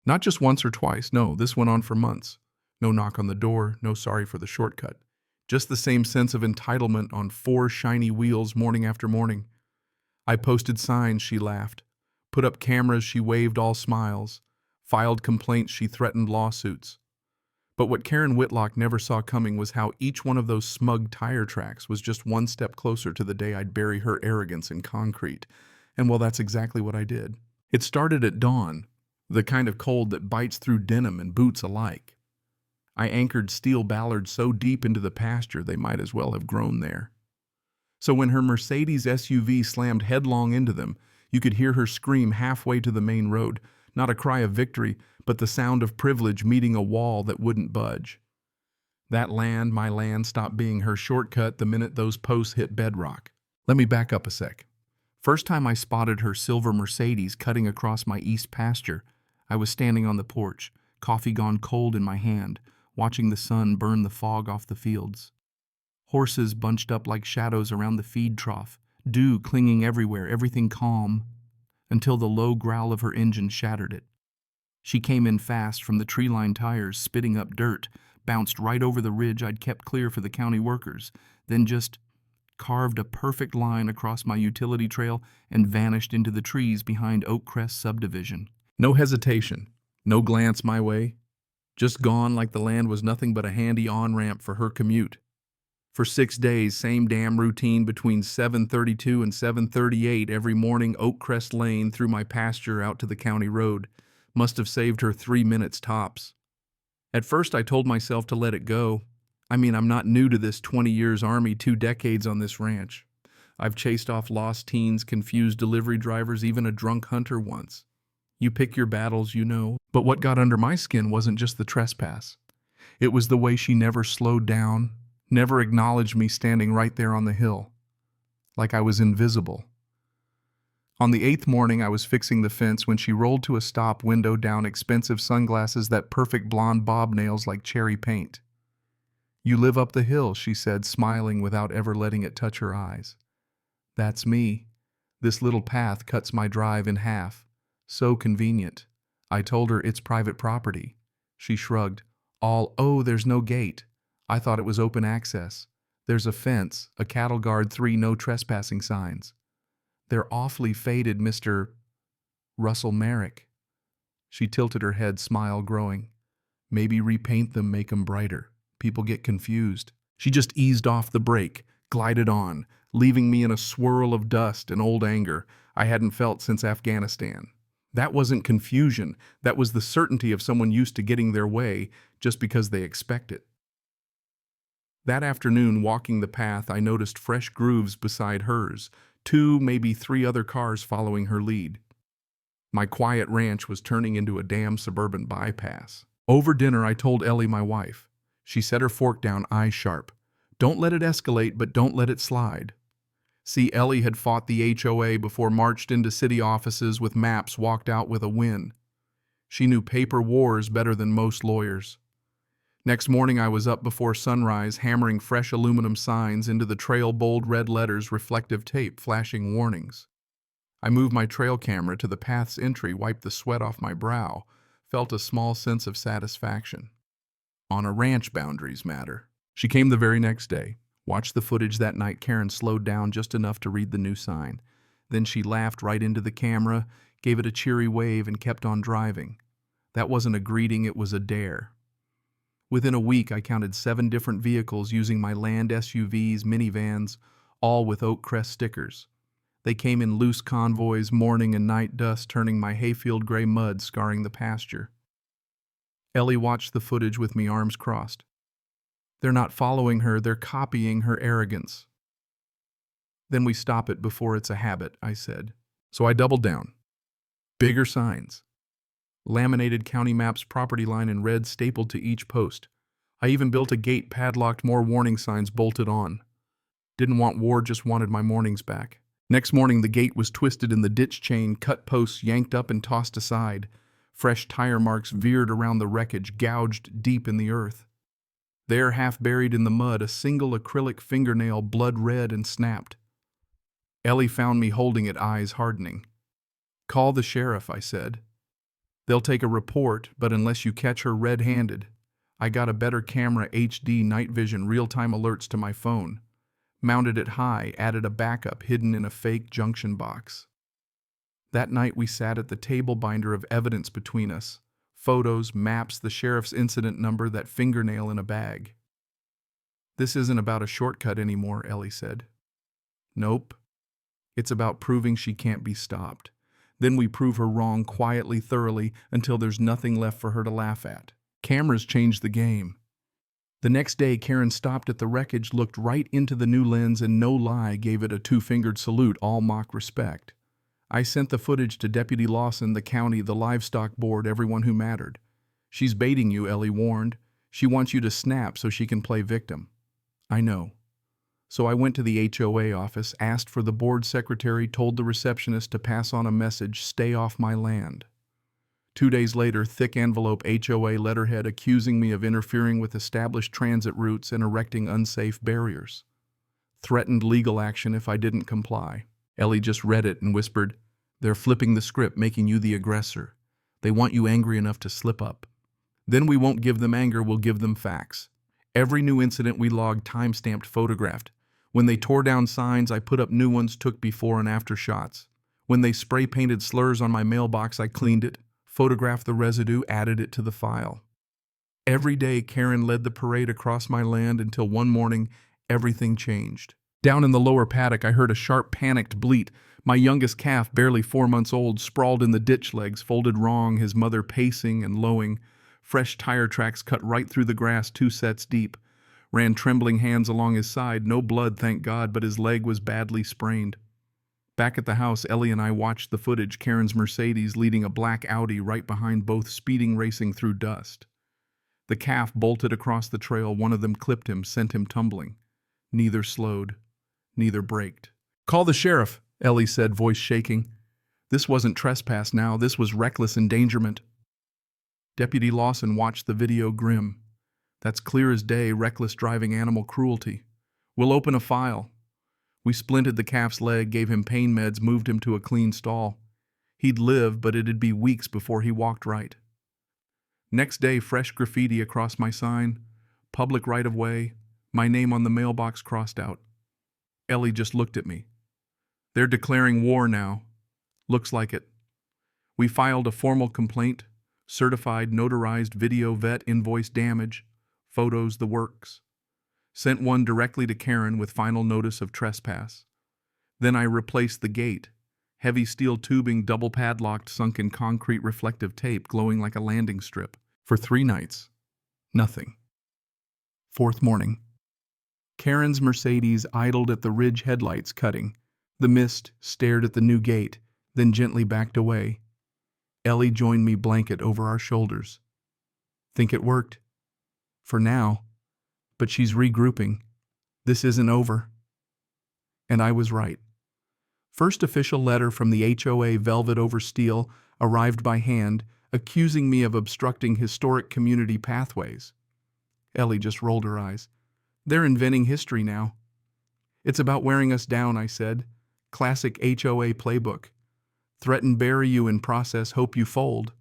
Not just once or twice, no, this went on for months. No knock on the door, no sorry for the shortcut. Just the same sense of entitlement on four shiny wheels morning after morning. I posted signs, she laughed. Put up cameras, she waved all smiles. Filed complaints, she threatened lawsuits. But what Karen Whitlock never saw coming was how each one of those smug tire tracks was just one step closer to the day I'd bury her arrogance in concrete. And well, that's exactly what I did. It started at dawn, the kind of cold that bites through denim and boots alike. I anchored steel Bollards so deep into the pasture they might as well have grown there. So when her Mercedes SUV slammed headlong into them, you could hear her scream halfway to the main road, not a cry of victory, but the sound of privilege meeting a wall that wouldn't budge. That land, my land, stopped being her shortcut the minute those posts hit bedrock. Let me back up a sec. First time I spotted her silver Mercedes cutting across my east pasture, I was standing on the porch, coffee gone cold in my hand, watching the sun burn the fog off the fields. Horses bunched up like shadows around the feed trough, dew clinging everywhere, everything calm, until the low growl of her engine shattered it. She came in fast from the tree-lined tires, spitting up dirt, bounced right over the ridge I'd kept clear for the county workers, then just carved a perfect line across my utility trail and vanished into the trees behind Oakcrest subdivision. No hesitation, no glance my way, just gone like the land was nothing but a handy on-ramp for her commute. For 6 days, same damn routine between 7:32 and 7:38 every morning, Oakcrest Lane through my pasture out to the county road. Must have saved her 3 minutes tops. At first I told myself to let it go. I mean, I'm not new to this 20 years Army, 2 decades on this ranch. I've chased off lost teens, confused delivery drivers, even a drunk hunter once. You pick your battles, you know. But what got under my skin wasn't just the trespass. It was the way she never slowed down, never acknowledged me standing right there on the hill, like I was invisible. On the 8th morning, I was fixing the fence when she rolled to a stop, window down, expensive sunglasses, that perfect blonde bob nails like cherry paint. "You live up the hill," she said, smiling without ever letting it touch her eyes. "That's me. This little path cuts my drive in half. So convenient." I told her it's private property. She shrugged. "Oh, there's no gate. I thought it was open access. There's a fence, a cattle guard, 3 no trespassing signs. They're awfully faded, Mr. Russell Merrick." She tilted her head, smile growing. "Maybe repaint them, make them brighter. People get confused." She just eased off the brake, glided on, leaving me in a swirl of dust and old anger I hadn't felt since Afghanistan. That wasn't confusion. That was the certainty of someone used to getting their way just because they expect it. That afternoon, walking the path, I noticed fresh grooves beside hers, 2, maybe 3 other cars following her lead. My quiet ranch was turning into a damn suburban bypass. Over dinner, I told Ellie, my wife. She set her fork down, eyes sharp. "Don't let it escalate, but don't let it slide." See, Ellie had fought the HOA before, marched into city offices with maps, walked out with a win. She knew paper wars better than most lawyers. Next morning, I was up before sunrise, hammering fresh aluminum signs into the trail, bold red letters, reflective tape, flashing warnings. I moved my trail camera to the path's entry, wiped the sweat off my brow, felt a small sense of satisfaction. On a ranch, boundaries matter. She came the very next day. Watched the footage that night. Karen slowed down just enough to read the new sign. Then she laughed right into the camera, gave it a cheery wave, and kept on driving. That wasn't a greeting, it was a dare. Within a week, I counted 7 different vehicles using my land SUVs, minivans, all with Oakcrest stickers. They came in loose convoys, morning and night dust turning my hayfield gray mud, scarring the pasture. Ellie watched the footage with me, arms crossed. They're not following her, they're copying her arrogance. "Then we stop it before it's a habit," I said. So I doubled down. Bigger signs. Laminated county maps, property line in red stapled to each post. I even built a gate padlocked, more warning signs bolted on. Didn't want war, just wanted my mornings back. Next morning, the gate was twisted in the ditch chain, cut posts yanked up and tossed aside. Fresh tire marks veered around the wreckage, gouged deep in the earth. There, half buried in the mud, a single acrylic fingernail, blood red and snapped. Ellie found me holding it, eyes hardening. "Call the sheriff," I said. They'll take a report, but unless you catch her red-handed. I got a better camera, HD night vision real-time alerts to my phone. Mounted it high, added a backup hidden in a fake junction box. That night we sat at the table binder of evidence between us. Photos, maps, the sheriff's incident number, that fingernail in a bag. This isn't about a shortcut anymore, Ellie said. Nope. It's about proving she can't be stopped. Then we prove her wrong quietly, thoroughly, until there's nothing left for her to laugh at. Cameras changed the game. The next day, Karen stopped at the wreckage, looked right into the new lens, and no lie, gave it a two-fingered salute, all mock respect. I sent the footage to Deputy Lawson, the county, the livestock board, everyone who mattered. She's baiting you, Ellie warned. She wants you to snap so she can play victim. I know. So I went to the HOA office, asked for the board secretary, told the receptionist to pass on a message, stay off my land. 2 days later, thick envelope, HOA letterhead accusing me of interfering with established transit routes and erecting unsafe barriers. Threatened legal action if I didn't comply. Ellie just read it and whispered, "They're flipping the script, making you the aggressor. They want you angry enough to slip up. Then we won't give them anger, we'll give them facts. Every new incident we logged, time-stamped, photographed. When they tore down signs, I put up new ones, took before and after shots. When they spray-painted slurs on my mailbox, I cleaned it, photographed the residue, added it to the file. Every day, Karen led the parade across my land until one morning, everything changed. Down in the lower paddock, I heard a sharp, panicked bleat. My youngest calf, barely 4 months old, sprawled in the ditch, legs folded wrong, his mother pacing and lowing. Fresh tire tracks cut right through the grass 2 sets deep. Ran trembling hands along his side, no blood, thank God, but his leg was badly sprained. Back at the house, Ellie and I watched the footage, Karen's Mercedes leading a black Audi right behind, both speeding, racing through dust. The calf bolted across the trail, one of them clipped him, sent him tumbling. Neither slowed, neither braked. "Call the sheriff," Ellie said, voice shaking. This wasn't trespass now, this was reckless endangerment. Deputy Lawson watched the video, grim. That's clear as day, reckless driving, animal cruelty. We'll open a file. We splinted the calf's leg, gave him pain meds, moved him to a clean stall. He'd live, but it'd be weeks before he walked right. Next day, fresh graffiti across my sign, public right-of-way, my name on the mailbox crossed out. Ellie just looked at me. They're declaring war now. Looks like it. We filed a formal complaint, certified, notarized, video vet, invoice, damage, photos, the works. Sent one directly to Karen with final notice of trespass. Then I replaced the gate. Heavy steel tubing, double padlocked, sunk in concrete, reflective tape, glowing like a landing strip. For 3 nights. Nothing. 4th morning. Karen's Mercedes idled at the ridge, headlights cutting. The mist, stared at the new gate, then gently backed away. Ellie joined me, blanket over our shoulders. Think it worked? For now. But she's regrouping. This isn't over. And I was right. First official letter from the HOA, velvet over steel, arrived by hand, accusing me of obstructing historic community pathways. Ellie just rolled her eyes. They're inventing history now. It's about wearing us down, I said. Classic HOA playbook. Threaten, bury you in process, hope you fold.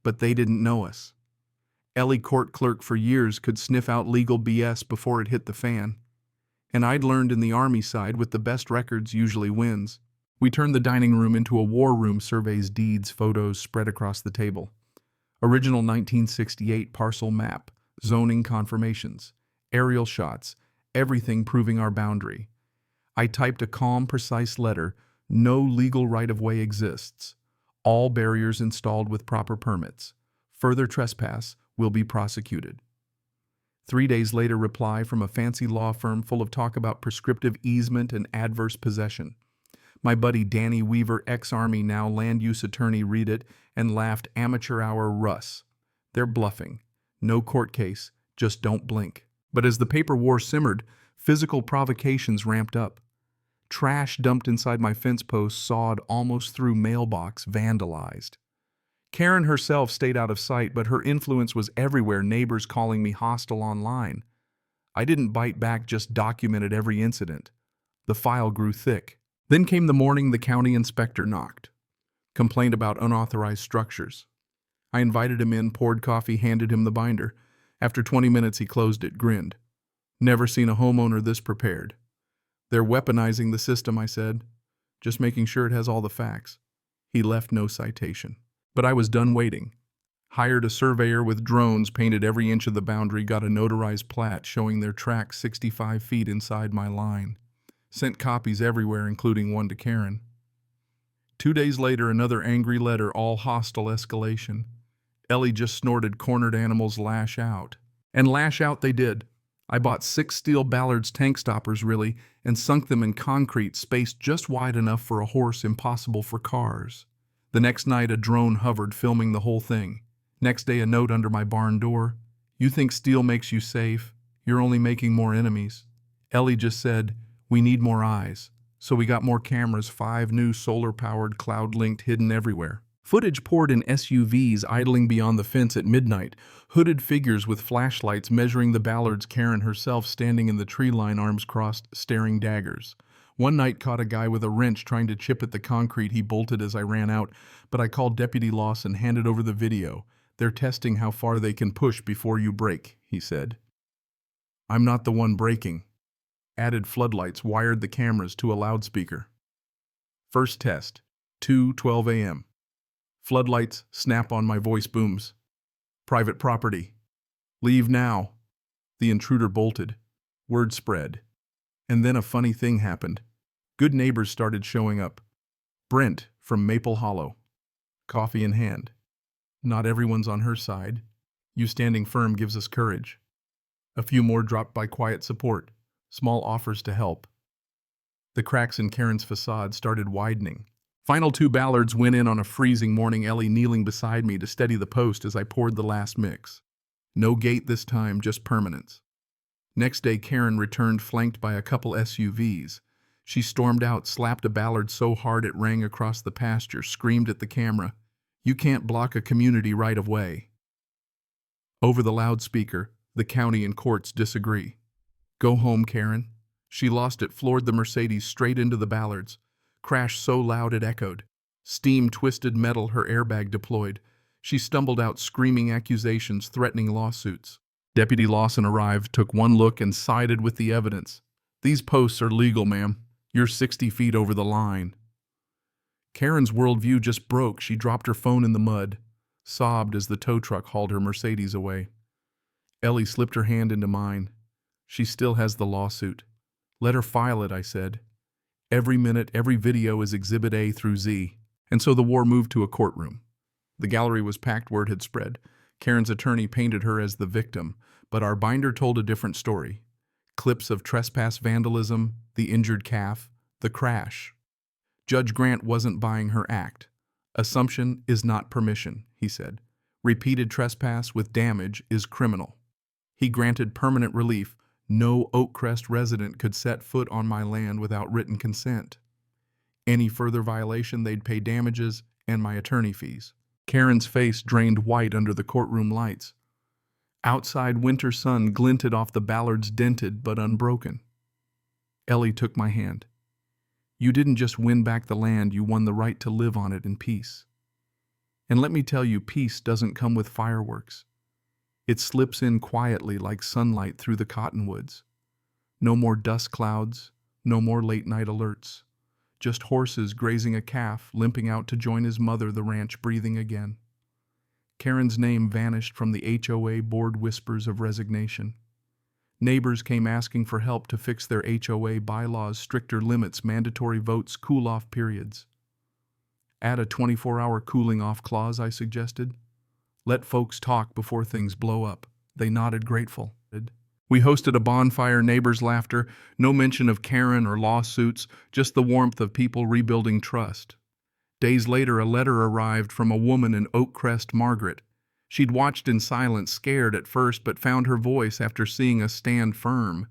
But they didn't know us. Ellie, court clerk for years, could sniff out legal BS before it hit the fan. And I'd learned in the Army side, with the best records usually wins. We turned the dining room into a war room, surveys, deeds, photos spread across the table. Original 1968 parcel map, zoning confirmations, aerial shots, everything proving our boundary. I typed a calm, precise letter. No legal right-of-way exists. All barriers installed with proper permits. Further trespass will be prosecuted. 3 days later, reply from a fancy law firm full of talk about prescriptive easement and adverse possession. My buddy Danny Weaver, ex-Army, now land use attorney, read it and laughed. Amateur hour, Russ. They're bluffing. No court case, just don't blink. But as the paper war simmered, physical provocations ramped up. Trash dumped inside my fence post, sawed almost through, mailbox vandalized. Karen herself stayed out of sight, but her influence was everywhere, neighbors calling me hostile online. I didn't bite back, just documented every incident. The file grew thick. Then came the morning the county inspector knocked. Complained about unauthorized structures. I invited him in, poured coffee, handed him the binder. After 20 minutes, he closed it, grinned. Never seen a homeowner this prepared. They're weaponizing the system, I said. Just making sure it has all the facts. He left no citation. But I was done waiting. Hired a surveyor with drones, painted every inch of the boundary, got a notarized plat showing their track 65 feet inside my line. Sent copies everywhere, including one to Karen. 2 days later, another angry letter, all hostile escalation. Ellie just snorted, cornered animals lash out. And lash out they did. I bought 6 steel Bollards tank stoppers, really, and sunk them in concrete, spaced just wide enough for a horse, impossible for cars. The next night, a drone hovered, filming the whole thing. Next day, a note under my barn door. You think steel makes you safe? You're only making more enemies. Ellie just said, we need more eyes. So we got more cameras, 5 new solar-powered, cloud-linked, hidden everywhere. Footage poured in SUVs idling beyond the fence at midnight, hooded figures with flashlights measuring the Bollards, Karen herself standing in the tree line, arms crossed, staring daggers. One night caught a guy with a wrench trying to chip at the concrete. He bolted as I ran out, but I called Deputy Lawson, handed over the video. They're testing how far they can push before you break, he said. I'm not the one breaking. Added floodlights, wired the cameras to a loudspeaker. First test, 2:12 a.m. Floodlights, snap on, my voice booms. Private property. Leave now. The intruder bolted. Word spread. And then a funny thing happened. Good neighbors started showing up. Brent from Maple Hollow. Coffee in hand. Not everyone's on her side. You standing firm gives us courage. A few more dropped by, quiet support. Small offers to help. The cracks in Karen's facade started widening. Final 2 Bollards went in on a freezing morning, Ellie kneeling beside me to steady the post as I poured the last mix. No gate this time, just permanence. Next day, Karen returned, flanked by a couple SUVs. She stormed out, slapped a Bollard so hard it rang across the pasture, screamed at the camera, "You can't block a community right of way." Over the loudspeaker, the county and courts disagree. Go home, Karen. She lost it, floored the Mercedes straight into the Bollards. Crash so loud it echoed. Steam twisted metal, her airbag deployed. She stumbled out, screaming accusations, threatening lawsuits. Deputy Lawson arrived, took one look, and sided with the evidence. These posts are legal, ma'am. You're 60 feet over the line. Karen's worldview just broke. She dropped her phone in the mud, sobbed as the tow truck hauled her Mercedes away. Ellie slipped her hand into mine. She still has the lawsuit. Let her file it, I said. Every minute, every video is Exhibit A through Z. And so the war moved to a courtroom. The gallery was packed, word had spread. Karen's attorney painted her as the victim, but our binder told a different story. Clips of trespass, vandalism, the injured calf, the crash. Judge Grant wasn't buying her act. Assumption is not permission, he said. Repeated trespass with damage is criminal. He granted permanent relief. No Oakcrest resident could set foot on my land without written consent. Any further violation, they'd pay damages and my attorney fees. Karen's face drained white under the courtroom lights. Outside, winter sun glinted off the Bollards, dented but unbroken. Ellie took my hand. You didn't just win back the land, you won the right to live on it in peace. And let me tell you, peace doesn't come with fireworks. It slips in quietly like sunlight through the cottonwoods. No more dust clouds, no more late-night alerts. Just horses grazing a calf, limping out to join his mother, the ranch breathing again. Karen's name vanished from the HOA board, whispers of resignation. Neighbors came asking for help to fix their HOA bylaws, stricter limits, mandatory votes, cool-off periods. Add a 24-hour cooling-off clause, I suggested. Let folks talk before things blow up. They nodded, grateful. We hosted a bonfire, neighbors' laughter, no mention of Karen or lawsuits, just the warmth of people rebuilding trust. Days later, a letter arrived from a woman in Oakcrest, Margaret. She'd watched in silence, scared at first, but found her voice after seeing us stand firm.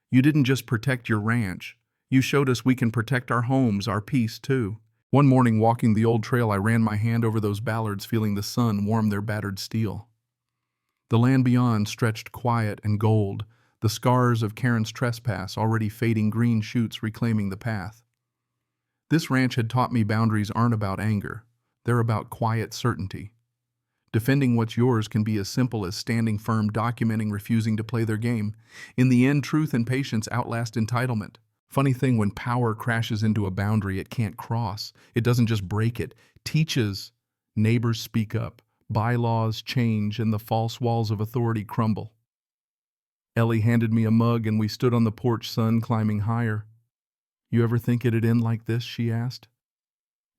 You didn't just protect your ranch. You showed us we can protect our homes, our peace, too. One morning, walking the old trail, I ran my hand over those Bollards, feeling the sun warm their battered steel. The land beyond stretched quiet and gold, the scars of Karen's trespass already fading, green shoots reclaiming the path. This ranch had taught me boundaries aren't about anger. They're about quiet certainty. Defending what's yours can be as simple as standing firm, documenting refusing to play their game. In the end, truth and patience outlast entitlement. Funny thing, when power crashes into a boundary it can't cross, it doesn't just break it, teaches. Neighbors speak up, bylaws change, and the false walls of authority crumble. Ellie handed me a mug and we stood on the porch, sun climbing higher. You ever think it'd end like this? She asked.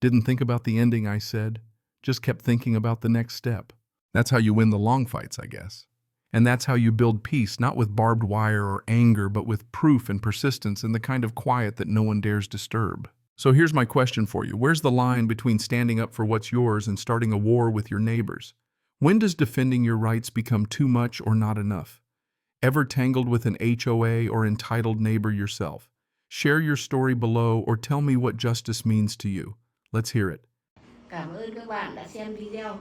Didn't think about the ending, I said. Just kept thinking about the next step. That's how you win the long fights, I guess. And that's how you build peace, not with barbed wire or anger, but with proof and persistence and the kind of quiet that no one dares disturb. So here's my question for you. Where's the line between standing up for what's yours and starting a war with your neighbors? When does defending your rights become too much or not enough? Ever tangled with an HOA or entitled neighbor yourself? Share your story below or tell me what justice means to you. Let's hear it. Cảm ơn các bạn đã xem video.